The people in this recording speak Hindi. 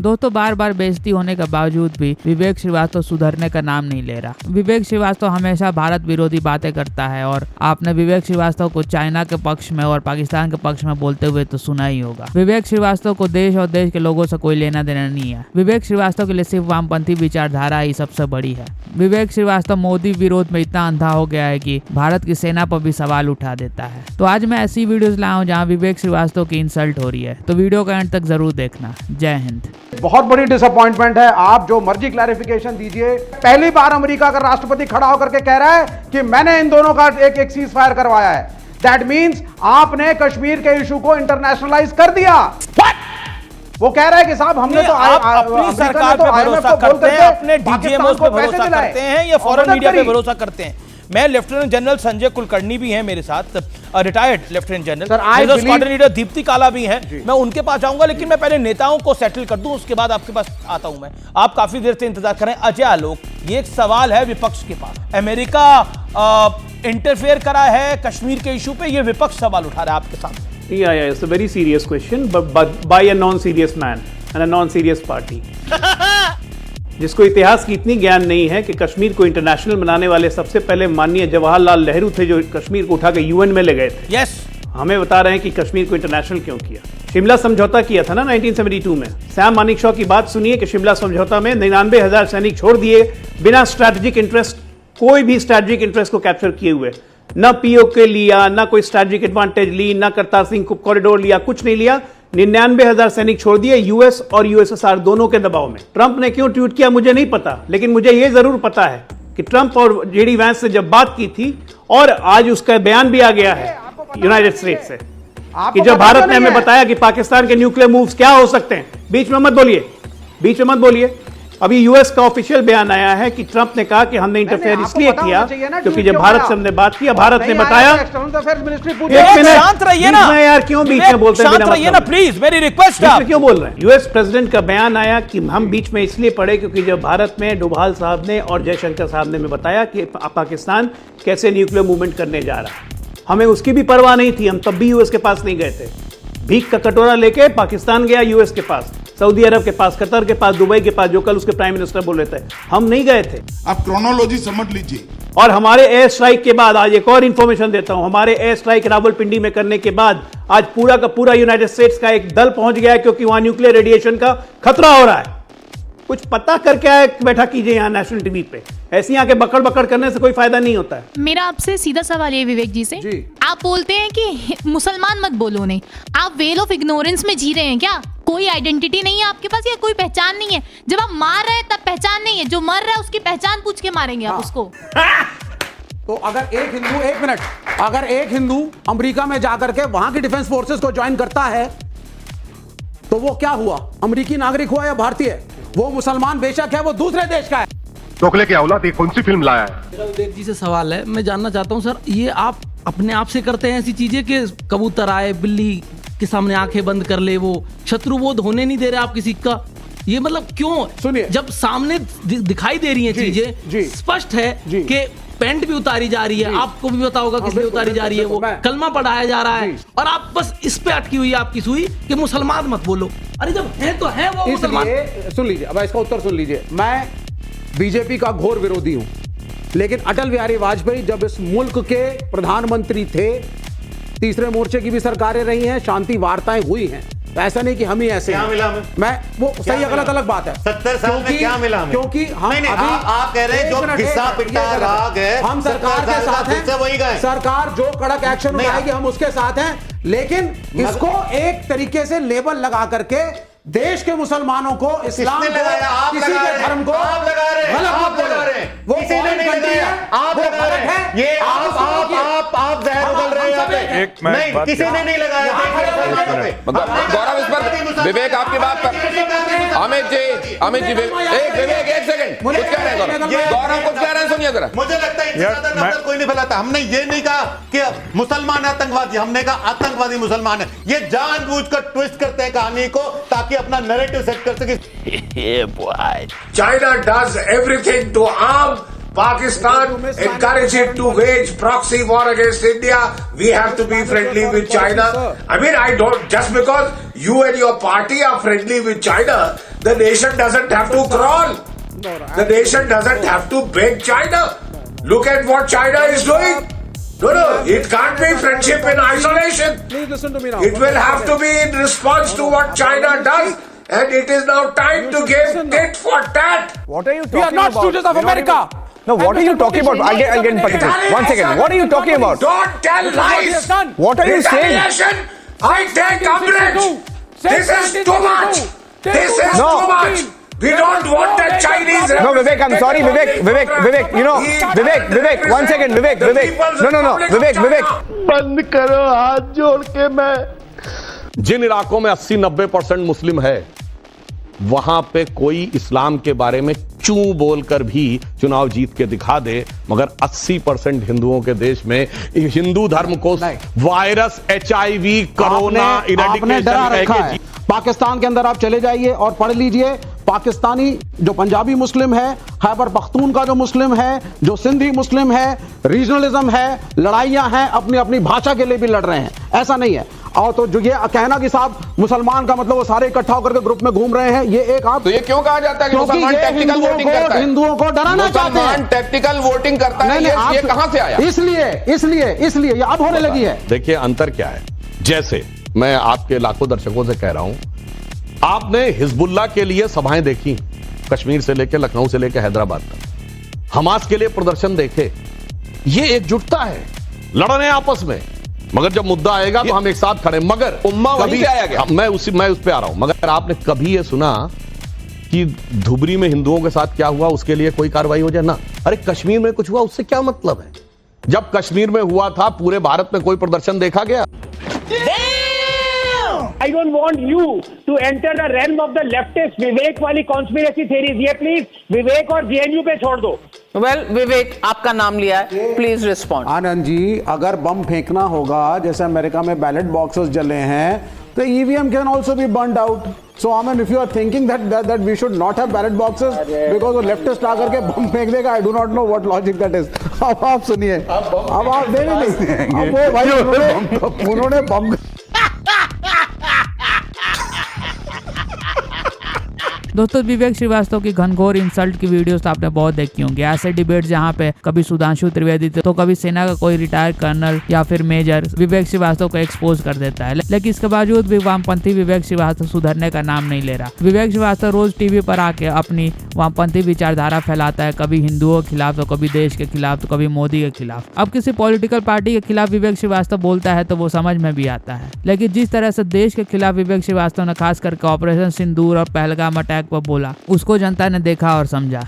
दोस्तों बार बार बेइज्जती होने के बावजूद भी विवेक श्रीवास्तव सुधरने का नाम नहीं ले रहा। विवेक श्रीवास्तव हमेशा भारत विरोधी बातें करता है और आपने विवेक श्रीवास्तव को चाइना के पक्ष में और पाकिस्तान के पक्ष में बोलते हुए तो सुना ही होगा। विवेक श्रीवास्तव को देश और देश के लोगों से कोई लेना देना नहीं है। विवेक श्रीवास्तव के लिए सिर्फ वामपंथी विचारधारा ही सबसे बड़ी है। विवेक श्रीवास्तव मोदी विरोध में इतना अंधा हो गया है कि भारत की सेना पर भी सवाल उठा देता है। तो आज मैं ऐसी वीडियोस लाया हूं जहां विवेक श्रीवास्तव की इंसल्ट हो रही है, तो वीडियो का एंड तक जरूर देखना। जय हिंद। बहुत बड़ी डिसअपॉइंटमेंट है। आप जो मर्जी क्लैरिफिकेशन दीजिए। पहली बार अमेरिका का राष्ट्रपति खड़ा होकर के कह रहा है कि मैंने इन दोनों का एक सीज फायर करवाया है। दैट मीन्स आपने कश्मीर के इशू को इंटरनेशनलाइज कर दिया। वो कह रहा है कि साहब हमने तो अपनी सरकार पे भरोसा करते हैं, अपने डीजीएमओ पे भरोसा करते हैं या फॉरेन मीडिया पे भरोसा करते हैं। मैं लेफ्टिनेंट जनरल संजय कुलकर्णी भी हैं मेरे साथ, retired lieutenant general, squadron leader Deepti काला भी हैं। मैं उनके पास जाऊंगा, लेकिन मैं पहले नेताओं को सेटल कर दूं, उसके बाद आपके पास आता हूं। मैं आप काफी देर से इंतजार करें। अजय आलोक, ये एक सवाल है विपक्ष के पास। अमेरिका इंटरफेयर करा है कश्मीर के इशू पे, ये विपक्ष सवाल उठा रहा है आपके सामने। Yeah, it's a very serious question, but by a non-serious man and a non-serious party. जिसको इतिहास की इतनी ज्ञान नहीं है कि कश्मीर को इंटरनेशनल बनाने वाले सबसे पहले माननीय जवाहरलाल नेहरू थे, जो कश्मीर को उठा के यूएन में ले गए थे। यस, हमें बता रहे हैं कि कश्मीर को इंटरनेशनल क्यों किया। शिमला समझौता किया था ना 1972 में। सैम मानिकशॉ की बात सुनिए कि शिमला समझौता में 99,000 सैनिक छोड़ दिए बिना स्ट्रैटेजिक इंटरेस्ट, कोई भी स्ट्रैटेजिक इंटरेस्ट को कैप्चर किए हुए। ना पीओके लिया, ना कोई स्ट्रैटेजिक एडवांटेज ली, ना करतार सिंह कॉरिडोर लिया, कुछ नहीं लिया। 99,000 सैनिक छोड़ दिए यूएस और यूएसएसआर दोनों के दबाव में। ट्रंप ने क्यों ट्वीट किया मुझे नहीं पता, लेकिन मुझे यह जरूर पता है कि ट्रंप और जेडी वैंस से जब बात की थी, और आज उसका बयान भी आ गया है यूनाइटेड स्टेट्स से, कि जब भारत ने हमें बताया कि पाकिस्तान के न्यूक्लियर मूव्स क्या हो सकते हैं। बीच में मत बोलिए, बीच में मत बोलिए। अभी यूएस का ऑफिशियल बयान आया है कि ट्रंप ने कहा कि हमने इंटरफेयर इसलिए किया क्योंकि जब भारत से हमने बात की, भारत ने बताया। शांत रहिए ना यार, क्यों बीच में बोलते हैं? शांत रहिए ना प्लीज, मेरी रिक्वेस्ट है। क्यों बोल रहे हैं? यूएस प्रेसिडेंट का बयान आया कि हम बीच में इसलिए पड़े क्योंकि जब भारत में डोभाल साहब ने और जयशंकर साहब ने बताया कि पाकिस्तान कैसे न्यूक्लियर मूवमेंट करने जा रहा है, हमें उसकी भी परवाह नहीं थी। हम तब भी यूएस के पास नहीं गए थे। भीख का कटोरा लेके पाकिस्तान गया यूएस के पास, सऊदी अरब के पास, कतर के पास, दुबई के पास, जो कल उसके प्राइम मिनिस्टर बोल रहे थे। हम नहीं गए थे। आप क्रोनोलॉजी समझ लीजिए। और हमारे एयर स्ट्राइक के बाद, आज एक और इंफॉर्मेशन देता हूं, हमारे एयर स्ट्राइक रावलपिंडी में करने के बाद आज पूरा का पूरा यूनाइटेड स्टेट्स का एक दल पहुंच गया है, क्योंकि वहां न्यूक्लियर रेडिएशन का खतरा हो रहा है। कुछ पता करके आए, बैठा कीजिए यहां नेशनल टीवी पे। ऐसी आके बकड़ बकड़ करने से कोई फायदा नहीं होता है। मेरा आपसे सीधा सवाल है विवेक जी से। आप बोलते हैं कि मुसलमान मत बोलो, नहीं, आप वेल ऑफ इग्नोरेंस में जी रहे हैं क्या? कोई आइडेंटिटी नहीं है आपके पास या कोई पहचान नहीं है? जब आप मार रहे हैं तब पहचान नहीं है, जो मर रहा है उसकी पहचान पूछ के मारेंगे आप उसको। तो अगर एक हिंदू, एक मिनट, अगर एक हिंदू अमेरिका में जाकर के वहां की डिफेंस फोर्सेस को ज्वाइन करता है तो वो क्या हुआ? अमेरिकी नागरिक हुआ या भारतीय? वो मुसलमान बेशक है, वो दूसरे देश का है। टोकले की औलाद, ये कौन सी फिल्म लाया है? मेरा विवेक जी से सवाल है, मैं जानना चाहता हूं सर, ये आप अपने आप से करते हैं ऐसी चीजें कि कबूतर आए बिल्ली के सामने आंखें बंद कर ले, वो शत्रुबोध होने नहीं दे रहे आप किसी का? ये मतलब क्यों? सुनिए, जब सामने दिखाई दे रही है चीजें, स्पष्ट है कि पैंट भी उतारी जा रही है, आपको भी पता होगा किस लिए उतारी जा रही है, वो कलमा पढ़ाया जा रहा है, और आप बस इस पे अटकी हुई है आपकी सुई कि मुसलमान मत बोलो। अरे जब है तो है वो मुसलमान। सुन लीजिए, अब इसका उत्तर सुन लीजिए। मैं बीजेपी का घोर विरोधी हूं, लेकिन अटल बिहारी वाजपेयी जब इस मुल्क के प्रधानमंत्री थे, तीसरे मोर्चे की भी सरकारें रही हैं, शांति वार्ताएं हुई हैं। तो ऐसा नहीं कि हम ही ऐसे क्या मिला मैं वो सही या गलत अलग बात है। 70 साल में क्या मिला हमें? क्योंकि हम नहीं, अभी आप कह रहे हैं जो घिसा पिटा राग है, हम सरकार के साथ हैं, वही गए। सरकार जो कड़क एक्शन उठाएगी हम उसके साथ हैं, लेकिन इसको एक तरीके से लेबल लगा करके देश के मुसलमानों को, इस्लाम को, किसी के धर्म को आप लगा रहे हैं, गलत लगा रहे हैं, वो फॉरेन कंट्री है, आप लगा रहे हैं, ये आप जहर उगल रहे हैं यहाँ पे। नहीं, किसी ने नहीं लगाया। गौरव, इस पर विवेक आपकी बात पर, अमित जी विवेक एक सेकंड, कुछ कह रहे हैं गौरव, कुछ कह रहे हैं, सुनिए जरा। मुझे लगता है इससे ज्यादा नफरत कोई नहीं फैलाता। हमने ये नहीं कहा कि मुसलमान आतंकवादी, हमने कहा आतंकवादी मुसलमान है। ये जानबूझकर ट्विस्ट करते हैं कहानी को ताकि अपना नैरेटिव सेट कर सके। China does everything to arm Pakistan encouraging to wage proxy war against India. We have to be friendly with China. I mean, I don't, just because you and your party are friendly with China, the nation doesn't have to crawl. The nation doesn't have to beg China. Look at what China is doing. No, it can't be friendship in isolation. Please listen to me now. It will have to be in response to what China does. And it is now time to give tit for tat. What are you talking about? We are not stooges of America. No, what are you talking about? I'll get in particular. One second. What are you talking about? Don't tell lies. What are you saying? Retaliation. I take umbrage. This is too much. This is too much. We don't want the Chinese. No, Vivek, I'm sorry, Vivek. You know, Vivek. One second, Vivek. No, Vivek. बंद करो हाथ जोड़ के। मैं जिन इलाकों में 80-90% मुस्लिम है वहां पे कोई इस्लाम के बारे में चूं बोलकर भी चुनाव जीत के दिखा दे, मगर 80% हिंदुओं के देश में हिंदू धर्म को virus, HIV, corona eradication. Pakistan के अंदर आप चले जाइए और पढ़ लीजिए, पाकिस्तानी जो पंजाबी मुस्लिम है, खैबर पख्तूनख्वा जो मुस्लिम है, जो सिंधी मुस्लिम है, रीजनलिज्म है, लड़ाइयां हैं, अपनी अपनी भाषा के लिए भी लड़ रहे हैं। ऐसा नहीं है। और तो जो ये कहना कि साहब मुसलमान का मतलब वो सारे इकट्ठा होकर के ग्रुप में घूम रहे हैं, ये एक आप तो ये क्यों कहा जाता है कि मुसलमान टैक्टिकल वोटिंग करता है? हिंदुओं को डराना चाहते हैं। मुसलमान टैक्टिकल वोटिंग करता है, ये कहां से आया? इसलिए ये अब होने लगी है। देखिए अंतर क्या है। जैसे मैं आपके लाखों दर्शकों से कह रहा हूं, आपने हिजबुल्लाह के लिए सभाएं देखी, कश्मीर से लेकर लखनऊ से लेकर हैदराबाद तक। हमास के लिए प्रदर्शन देखे। ये एकजुटता है, लड़ रहे हैं आपस में, मगर जब मुद्दा आएगा तो हम एक साथ खड़े। मगर उम्मा वहीं से आया गया। मैं उस पे आ रहा हूं। मगर आपने कभी ये सुना कि धुबरी में हिंदुओं के साथ क्या हुआ उसके लिए कोई कार्रवाई हो जाए? ना। अरे कश्मीर में कुछ हुआ, उससे क्या मतलब है? जब कश्मीर में हुआ था, पूरे भारत में कोई प्रदर्शन देखा गया? I don't want you to enter the realm of the leftist विवेक वाली conspiracy theories. ये प्लीज विवेक और JNU पे छोड़ दो। Well, विवेक आपका नाम लिया है, प्लीज रिस्पॉन्ड। आनंद जी, अगर बम फेंकना होगा, जैसे अमेरिका में बैलेट बॉक्सेस जले हैं, तो EVM can also be burned out. So I mean, if you are thinking that we should not have ballot boxes because वो leftist आकर के बम फेंक देगा, I do not know what logic that is. अब आप सुनिए, अब आप नहीं, अब वो भाई उन्होंने बम दोस्तों, विवेक श्रीवास्तव की घनघोर इंसल्ट की वीडियोस तो आपने बहुत देखी होंगी। ऐसे डिबेट जहां पे कभी सुधांशु त्रिवेदी तो कभी सेना का कोई रिटायर्ड कर्नल या फिर मेजर विवेक श्रीवास्तव को एक्सपोज कर देता है, लेकिन इसके बावजूद भी वामपंथी विवेक श्रीवास्तव सुधरने का नाम नहीं ले रहा। विवेक श्रीवास्तव रोज टीवी पर आके अपनी वामपंथी विचारधारा फैलाता है, कभी हिंदुओं के खिलाफ तो कभी देश के खिलाफ तो कभी मोदी के खिलाफ। अब किसी पॉलिटिकल पार्टी के खिलाफ विवेक श्रीवास्तव बोलता है तो वो समझ में भी आता है, लेकिन जिस तरह से देश के खिलाफ विवेक श्रीवास्तव ने खास करके ऑपरेशन सिंदूर और पहलगाम अटैक पर बोला, उसको जनता ने देखा और समझा।